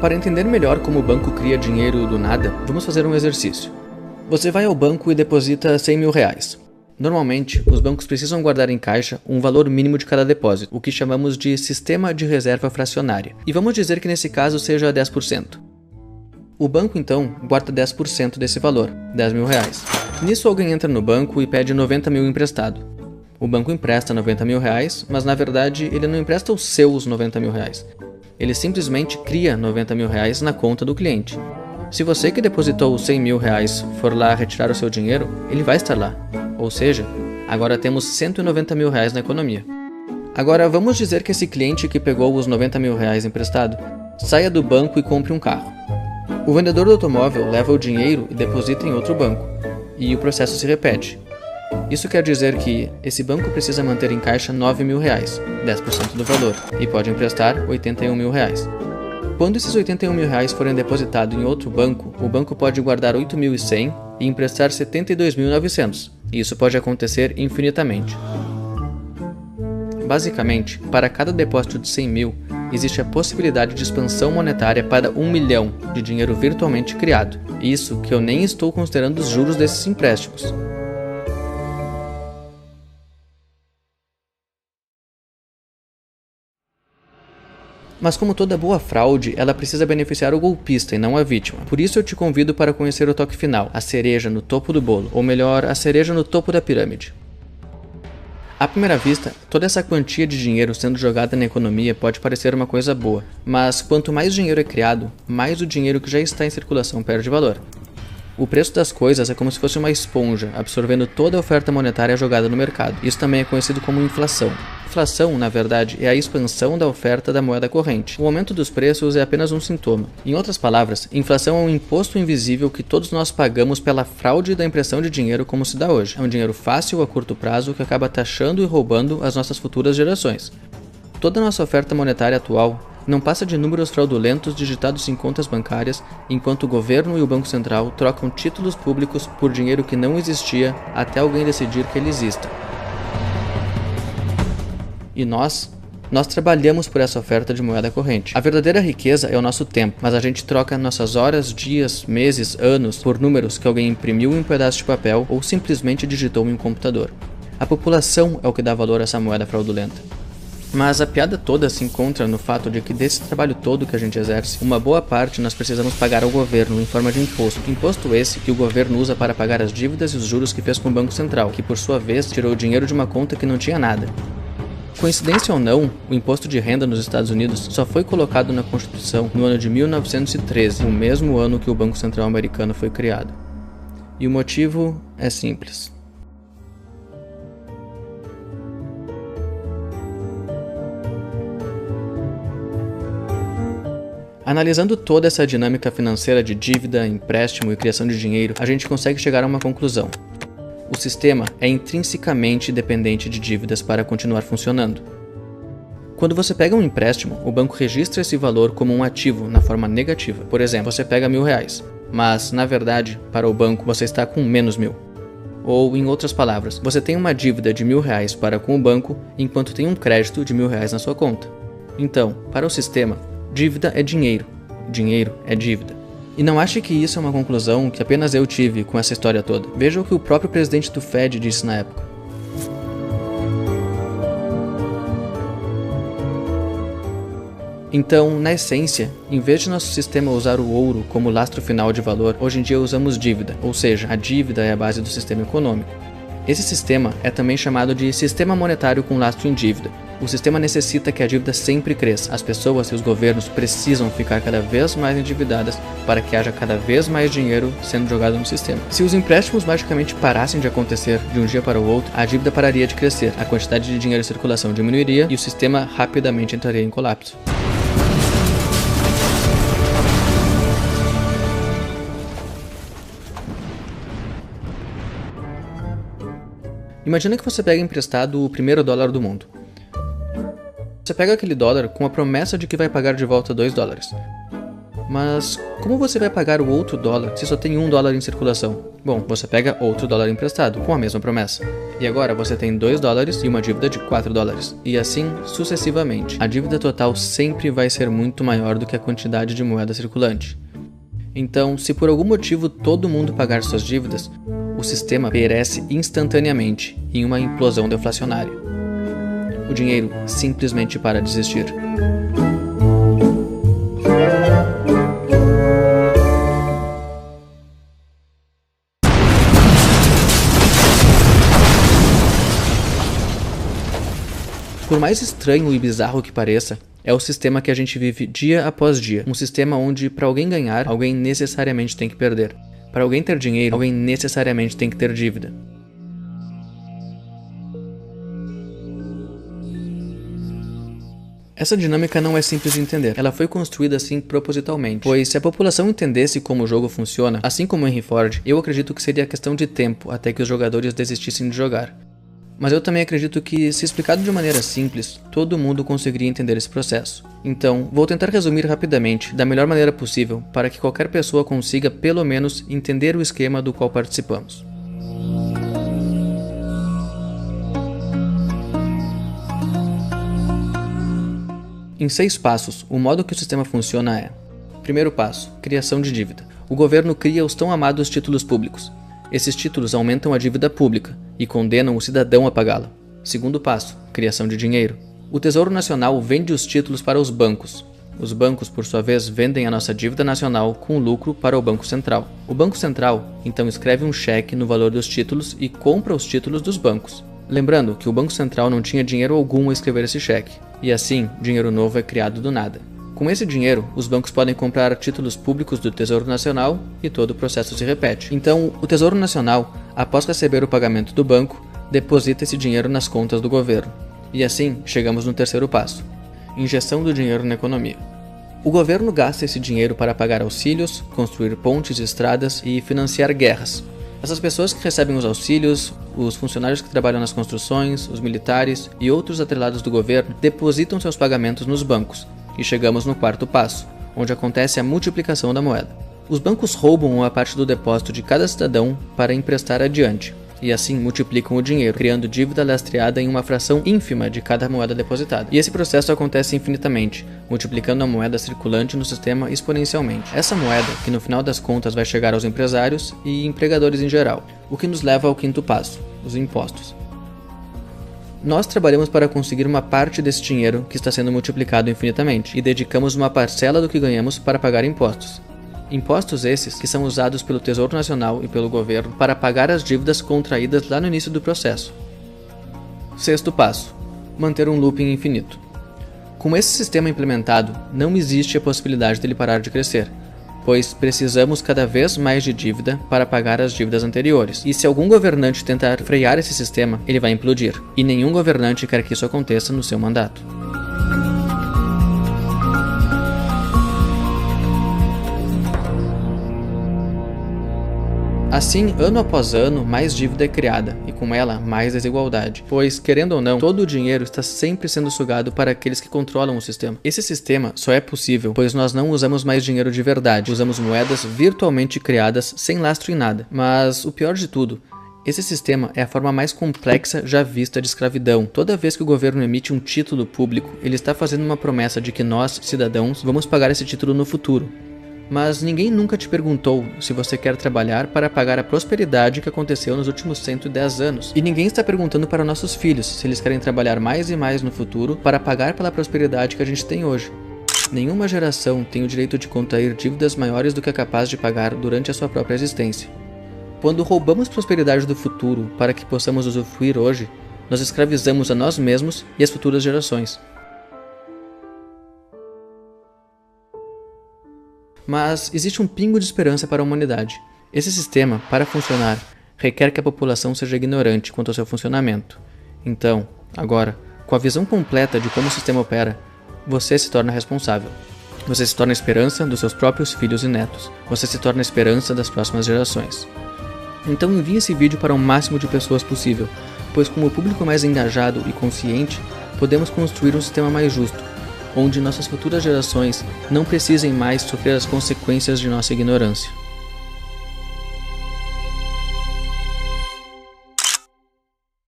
Para entender melhor como o banco cria dinheiro do nada, vamos fazer um exercício. Você vai ao banco e deposita R$100.000. Normalmente, os bancos precisam guardar em caixa um valor mínimo de cada depósito, o que chamamos de sistema de reserva fracionária. E vamos dizer que nesse caso seja 10%. O banco então guarda 10% desse valor, R$10.000. Nisso alguém entra no banco e pede 90.000 emprestado. O banco empresta R$90.000, mas na verdade ele não empresta os seus R$90.000. Ele simplesmente cria R$90.000 na conta do cliente. Se você que depositou os R$100.000 for lá retirar o seu dinheiro, ele vai estar lá. Ou seja, agora temos R$190.000 na economia. Agora vamos dizer que esse cliente que pegou os R$90.000 emprestado saia do banco e compre um carro. O vendedor do automóvel leva o dinheiro e deposita em outro banco, e o processo se repete. Isso quer dizer que esse banco precisa manter em caixa R$9.000, 10% do valor, e pode emprestar R$81.000. Quando esses R$81.000 forem depositados em outro banco, o banco pode guardar R$8.100 e emprestar R$72.900. E isso pode acontecer infinitamente. Basicamente, para cada depósito de 100.000, existe a possibilidade de expansão monetária para 1 milhão de dinheiro virtualmente criado. Isso que eu nem estou considerando os juros desses empréstimos. Mas como toda boa fraude, ela precisa beneficiar o golpista e não a vítima. Por isso eu te convido para conhecer o toque final, a cereja no topo do bolo, ou melhor, a cereja no topo da pirâmide. À primeira vista, toda essa quantia de dinheiro sendo jogada na economia pode parecer uma coisa boa, mas quanto mais dinheiro é criado, mais o dinheiro que já está em circulação perde valor. O preço das coisas é como se fosse uma esponja, absorvendo toda a oferta monetária jogada no mercado. Isso também é conhecido como inflação. Inflação, na verdade, é a expansão da oferta da moeda corrente. O aumento dos preços é apenas um sintoma. Em outras palavras, inflação é um imposto invisível que todos nós pagamos pela fraude da impressão de dinheiro como se dá hoje. É um dinheiro fácil a curto prazo que acaba taxando e roubando as nossas futuras gerações. Toda a nossa oferta monetária atual não passa de números fraudulentos digitados em contas bancárias, enquanto o governo e o Banco Central trocam títulos públicos por dinheiro que não existia até alguém decidir que ele exista. E nós trabalhamos por essa oferta de moeda corrente. A verdadeira riqueza é o nosso tempo, mas a gente troca nossas horas, dias, meses, anos por números que alguém imprimiu em um pedaço de papel ou simplesmente digitou em um computador. A população é o que dá valor a essa moeda fraudulenta. Mas a piada toda se encontra no fato de que desse trabalho todo que a gente exerce, uma boa parte nós precisamos pagar ao governo em forma de imposto. Imposto esse que o governo usa para pagar as dívidas e os juros que fez com o Banco Central, que por sua vez tirou o dinheiro de uma conta que não tinha nada. Coincidência ou não, o imposto de renda nos Estados Unidos só foi colocado na Constituição no ano de 1913, o mesmo ano que o Banco Central americano foi criado. E o motivo é simples. Analisando toda essa dinâmica financeira de dívida, empréstimo e criação de dinheiro, a gente consegue chegar a uma conclusão. O sistema é intrinsecamente dependente de dívidas para continuar funcionando. Quando você pega um empréstimo, o banco registra esse valor como um ativo na forma negativa. Por exemplo, você pega R$1.000, mas na verdade, para o banco, você está com menos 1.000. Ou, em outras palavras, você tem uma dívida de R$1.000 para com o banco, enquanto tem um crédito de R$1.000 na sua conta. Então, para o sistema, dívida é dinheiro, dinheiro é dívida. E não ache que isso é uma conclusão que apenas eu tive com essa história toda. Veja o que o próprio presidente do Fed disse na época. Então, na essência, em vez de nosso sistema usar o ouro como lastro final de valor, hoje em dia usamos dívida, ou seja, a dívida é a base do sistema econômico. Esse sistema é também chamado de sistema monetário com lastro em dívida. O sistema necessita que a dívida sempre cresça. As pessoas e os governos precisam ficar cada vez mais endividadas para que haja cada vez mais dinheiro sendo jogado no sistema. Se os empréstimos magicamente parassem de acontecer de um dia para o outro, a dívida pararia de crescer, a quantidade de dinheiro em circulação diminuiria e o sistema rapidamente entraria em colapso. Imagina que você pega emprestado o primeiro dólar do mundo. Você pega aquele dólar com a promessa de que vai pagar de volta $2. Mas como você vai pagar o outro dólar se só tem $1 em circulação? Bom, você pega outro dólar emprestado, com a mesma promessa. E agora você tem $2 e uma dívida de $4. E assim sucessivamente. A dívida total sempre vai ser muito maior do que a quantidade de moeda circulante. Então, se por algum motivo todo mundo pagar suas dívidas, o sistema perece instantaneamente em uma implosão deflacionária. O dinheiro simplesmente para de existir. Por mais estranho e bizarro que pareça, é o sistema que a gente vive dia após dia. Um sistema onde, para alguém ganhar, alguém necessariamente tem que perder. Para alguém ter dinheiro, alguém necessariamente tem que ter dívida. Essa dinâmica não é simples de entender. Ela foi construída assim propositalmente. Pois se a população entendesse como o jogo funciona, assim como Henry Ford, eu acredito que seria questão de tempo até que os jogadores desistissem de jogar. Mas eu também acredito que, se explicado de maneira simples, todo mundo conseguiria entender esse processo. Então, vou tentar resumir rapidamente, da melhor maneira possível, para que qualquer pessoa consiga, pelo menos, entender o esquema do qual participamos. Em 6 passos, o modo que o sistema funciona é: primeiro passo, criação de dívida. O governo cria os tão amados títulos públicos. Esses títulos aumentam a dívida pública e condenam o cidadão a pagá-la. Segundo passo, criação de dinheiro. O Tesouro Nacional vende os títulos para os bancos. Os bancos, por sua vez, vendem a nossa dívida nacional com lucro para o Banco Central. O Banco Central, então, escreve um cheque no valor dos títulos e compra os títulos dos bancos. Lembrando que o Banco Central não tinha dinheiro algum a escrever esse cheque. E assim, dinheiro novo é criado do nada. Com esse dinheiro, os bancos podem comprar títulos públicos do Tesouro Nacional e todo o processo se repete. Então, o Tesouro Nacional, após receber o pagamento do banco, deposita esse dinheiro nas contas do governo. E assim, chegamos no terceiro passo: injeção do dinheiro na economia. O governo gasta esse dinheiro para pagar auxílios, construir pontes e estradas e financiar guerras. Essas pessoas que recebem os auxílios, os funcionários que trabalham nas construções, os militares e outros atrelados do governo depositam seus pagamentos nos bancos. E chegamos no quarto passo, onde acontece a multiplicação da moeda. Os bancos roubam uma parte do depósito de cada cidadão para emprestar adiante, e assim multiplicam o dinheiro, criando dívida lastreada em uma fração ínfima de cada moeda depositada. E esse processo acontece infinitamente, multiplicando a moeda circulante no sistema exponencialmente. Essa moeda, que no final das contas vai chegar aos empresários e empregadores em geral, o que nos leva ao quinto passo, os impostos. Nós trabalhamos para conseguir uma parte desse dinheiro que está sendo multiplicado infinitamente e dedicamos uma parcela do que ganhamos para pagar impostos. Impostos esses que são usados pelo Tesouro Nacional e pelo governo para pagar as dívidas contraídas lá no início do processo. Sexto passo: manter um looping infinito. Com esse sistema implementado, não existe a possibilidade dele parar de crescer, pois precisamos cada vez mais de dívida para pagar as dívidas anteriores. E se algum governante tentar frear esse sistema, ele vai implodir. E nenhum governante quer que isso aconteça no seu mandato. Assim, ano após ano, mais dívida é criada, e com ela, mais desigualdade. Pois, querendo ou não, todo o dinheiro está sempre sendo sugado para aqueles que controlam o sistema. Esse sistema só é possível, pois nós não usamos mais dinheiro de verdade, usamos moedas virtualmente criadas sem lastro em nada. Mas, o pior de tudo, esse sistema é a forma mais complexa já vista de escravidão. Toda vez que o governo emite um título público, ele está fazendo uma promessa de que nós, cidadãos, vamos pagar esse título no futuro. Mas ninguém nunca te perguntou se você quer trabalhar para pagar a prosperidade que aconteceu nos últimos 110 anos. E ninguém está perguntando para nossos filhos se eles querem trabalhar mais e mais no futuro para pagar pela prosperidade que a gente tem hoje. Nenhuma geração tem o direito de contrair dívidas maiores do que é capaz de pagar durante a sua própria existência. Quando roubamos prosperidade do futuro para que possamos usufruir hoje, nós escravizamos a nós mesmos e as futuras gerações. Mas existe um pingo de esperança para a humanidade. Esse sistema, para funcionar, requer que a população seja ignorante quanto ao seu funcionamento. Então, agora, com a visão completa de como o sistema opera, você se torna responsável. Você se torna a esperança dos seus próprios filhos e netos. Você se torna a esperança das próximas gerações. Então envie esse vídeo para o máximo de pessoas possível, pois com o público mais engajado e consciente, podemos construir um sistema mais justo, onde nossas futuras gerações não precisem mais sofrer as consequências de nossa ignorância.